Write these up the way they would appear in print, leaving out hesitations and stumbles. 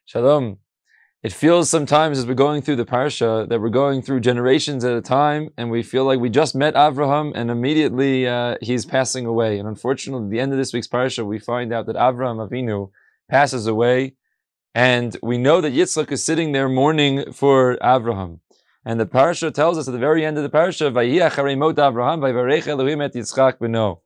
Shalom. It feels sometimes as we're going through the parsha that we're going through generations at a time, and we feel like we just met Avraham and immediately he's passing away. And unfortunately, at the end of this week's parsha, we find out that Avraham Avinu passes away, and we know that Yitzchak is sitting there mourning for Avraham. And the parsha tells us at the very end of the parsha, "Vayhi acharei mot Avraham, vayvarech Elohim et Yitzchak beno."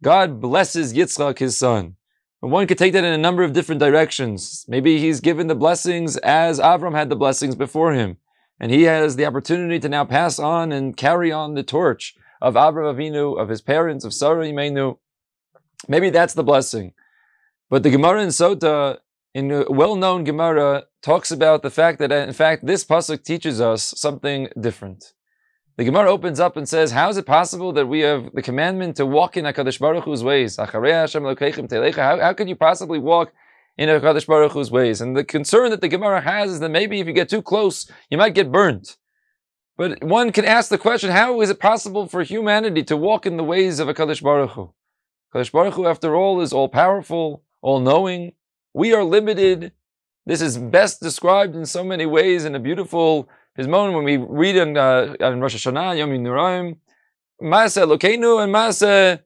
God blesses Yitzchak, his son. And one could take that in a number of different directions. Maybe he's given the blessings as Avram had the blessings before him. And he has the opportunity to now pass on and carry on the torch of Avram Avinu, of his parents, of Sarah Imenu. Maybe that's the blessing. But the Gemara in Sota, in a well-known Gemara, talks about the fact that, in fact, this pasuk teaches us something different. The Gemara opens up and says, how is it possible that we have the commandment to walk in HaKadosh Baruch Hu's ways? How could you possibly walk in HaKadosh Baruch Hu's ways? And the concern that the Gemara has is that maybe if you get too close, you might get burnt. But one can ask the question, how is it possible for humanity to walk in the ways of HaKadosh Baruch Hu? HaKadosh Baruch Hu, after all, is all-powerful, all-knowing. We are limited. This is best described in so many ways in a beautiful his moment when we read in Rosh Hashanah, Yom Nuraim, Maaseh Elokeinu and Maaseh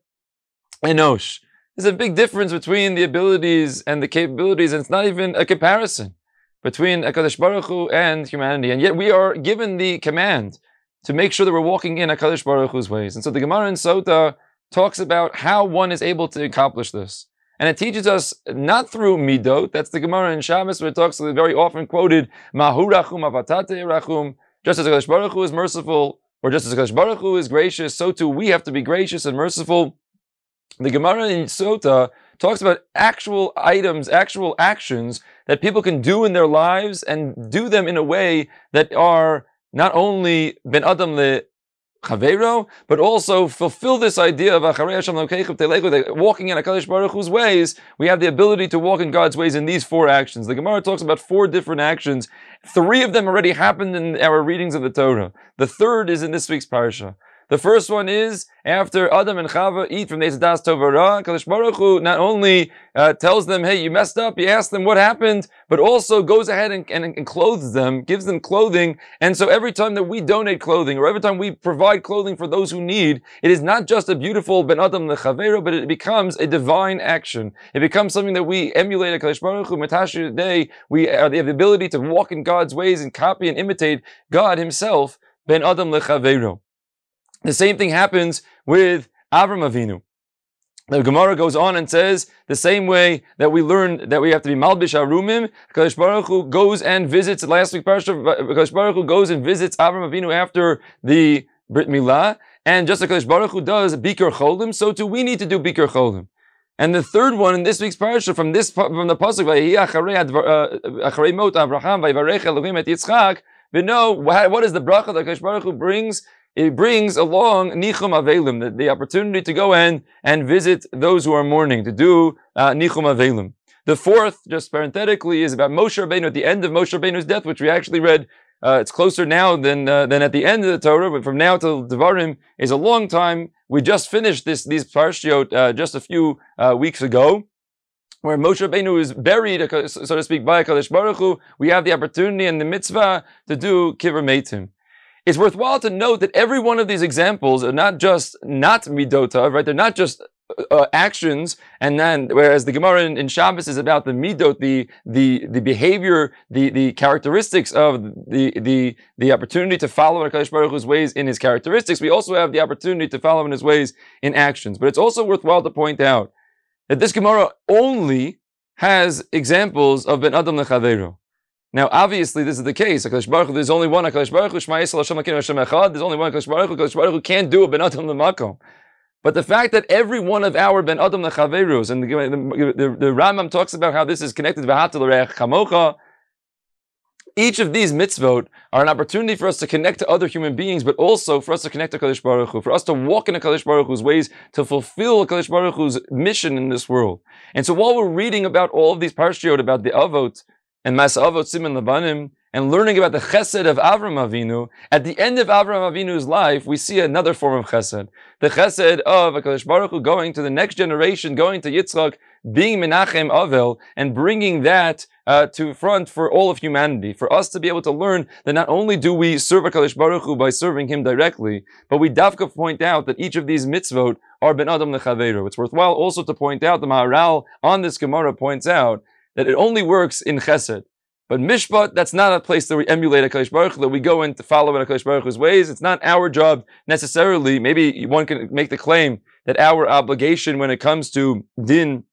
Enosh. There's a big difference between the abilities and the capabilities, and it's not even a comparison between HaKadosh Baruch Hu and humanity. And yet we are given the command to make sure that we're walking in HaKadosh Baruch Hu's ways. And so the Gemara in Sota talks about how one is able to accomplish this. And it teaches us not through midot. That's the Gemara in Shabbos, where it talks the very often quoted Mahu rachum avatate rachum. Just as HaKadosh Baruch Hu is merciful, or just as HaKadosh Baruch Hu is gracious, so too we have to be gracious and merciful. The Gemara in Sota talks about actual items, actual actions that people can do in their lives and do them in a way that are not only ben adam le Chavero, but also fulfill this idea of walking in HaKadosh Baruch Hu's ways. We have the ability to walk in God's ways in these four actions. The Gemara talks about four different actions. Three of them already happened in our readings of the Torah. The third is in this week's parsha. The first one is after Adam and Chava eat from the das tov ra, HaKadosh Baruch Hu not only tells them, hey, you messed up, he asks them what happened, but also goes ahead and clothes them, gives them clothing. And so every time that we donate clothing, or every time we provide clothing for those who need, it is not just a beautiful ben adam lechavero, but it becomes a divine action. It becomes something that we emulate HaKadosh Baruch Hu. Matashi today, we have the ability to walk in God's ways and copy and imitate God himself, ben adam lechavero. The same thing happens with Avram Avinu. The Gemara goes on and says, the same way that we learned that we have to be Malbish Arumim, HaKadosh Baruch Hu goes and visits, last week Parsha, HaKadosh Baruch Hu goes and visits Avram Avinu after the Brit Milah, and just like HaKadosh Baruch Hu does Bikur Cholim, so too we need to do Bikur Cholim. And the third one in this week's Parsha, from the Pasuk, Vayhi acharei mot Avraham, vayvarech Elohim et Yitzchak, we know what is the bracha that HaKadosh Baruch Hu brings. It brings along nichum avelim, the opportunity to go and visit those who are mourning, to do nichum avelim. The fourth, just parenthetically, is about Moshe Rabbeinu at the end of Moshe Rabbeinu's death, which we actually read. It's closer now than at the end of the Torah, but from now till Devarim is a long time. We just finished these parshiot just a few weeks ago, where Moshe Rabbeinu is buried, so to speak, by HaKadosh Baruch Hu. We have the opportunity and the mitzvah to do kiver meitim. It's worthwhile to note that every one of these examples are not just not midota, right? They're not just actions, and then whereas the Gemara in Shabbos is about the midot, the behavior, the characteristics of the opportunity to follow HaKadosh Baruch Hu's ways in his characteristics. We also have the opportunity to follow in his ways in actions. But it's also worthwhile to point out that this Gemara only has examples of ben adam lechavero. Now, obviously, this is the case. HaKadosh Baruch Hu, there's only one HaKadosh Baruch Hu, Shema Yisrael Hashem Elokeinu Hashem Echad. There's only one HaKadosh Baruch Hu. HaKadosh Baruch Hu can't do a ben adam lemakom. But the fact that every one of our ben adam lechaveros, and the Rambam talks about how this is connected to v'ahav l'reach chamocha. Each of these mitzvot are an opportunity for us to connect to other human beings, but also for us to connect to HaKadosh Baruch Hu, for us to walk in HaKadosh Baruch Hu's ways, to fulfill HaKadosh Baruch Hu's mission in this world. And so while we're reading about all of these parshiot, about the avot, and Masa Avot Siman Labanim, and learning about the chesed of Avram Avinu, at the end of Avram Avinu's life, we see another form of chesed. The chesed of HaKadosh Baruch Hu going to the next generation, going to Yitzchak, being Menachem Avel, and bringing that to front for all of humanity. For us to be able to learn that not only do we serve HaKadosh Baruch Hu by serving Him directly, but we dafka point out that each of these mitzvot are ben adam lechaveiro. It's worthwhile also to point out, the Maharal on this Gemara points out, that it only works in chesed. But mishpat, that's not a place that we emulate HaKadosh Baruch Hu, that we go in to follow in HaKadosh Baruch Hu's ways. It's not our job necessarily. Maybe one can make the claim that our obligation when it comes to din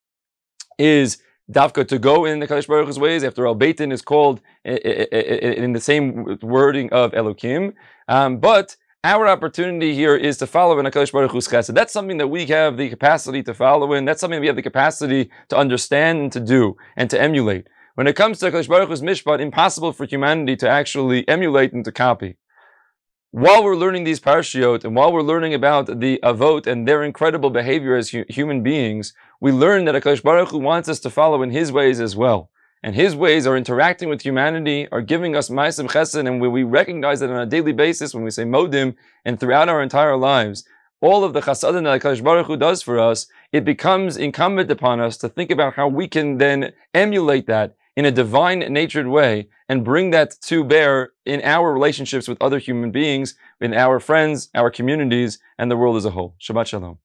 is dafka to go in the HaKadosh Baruch Hu's ways. After all, Beit Din is called in the same wording of Elokim. But our opportunity here is to follow in HaKadosh Baruch Hu's chesed. That's something that we have the capacity to follow in. That's something that we have the capacity to understand and to do and to emulate. When it comes to HaKadosh Baruch Hu's mishpat, impossible for humanity to actually emulate and to copy. While we're learning these parashiot, and while we're learning about the avot and their incredible behavior as human beings, we learn that HaKadosh Baruch Hu wants us to follow in His ways as well. And His ways are interacting with humanity, are giving us ma'asim chesed, and when we recognize that on a daily basis, when we say modim, and throughout our entire lives, all of the chasadim that HaKadosh Baruch Hu does for us, it becomes incumbent upon us to think about how we can then emulate that in a divine-natured way and bring that to bear in our relationships with other human beings, in our friends, our communities, and the world as a whole. Shabbat Shalom.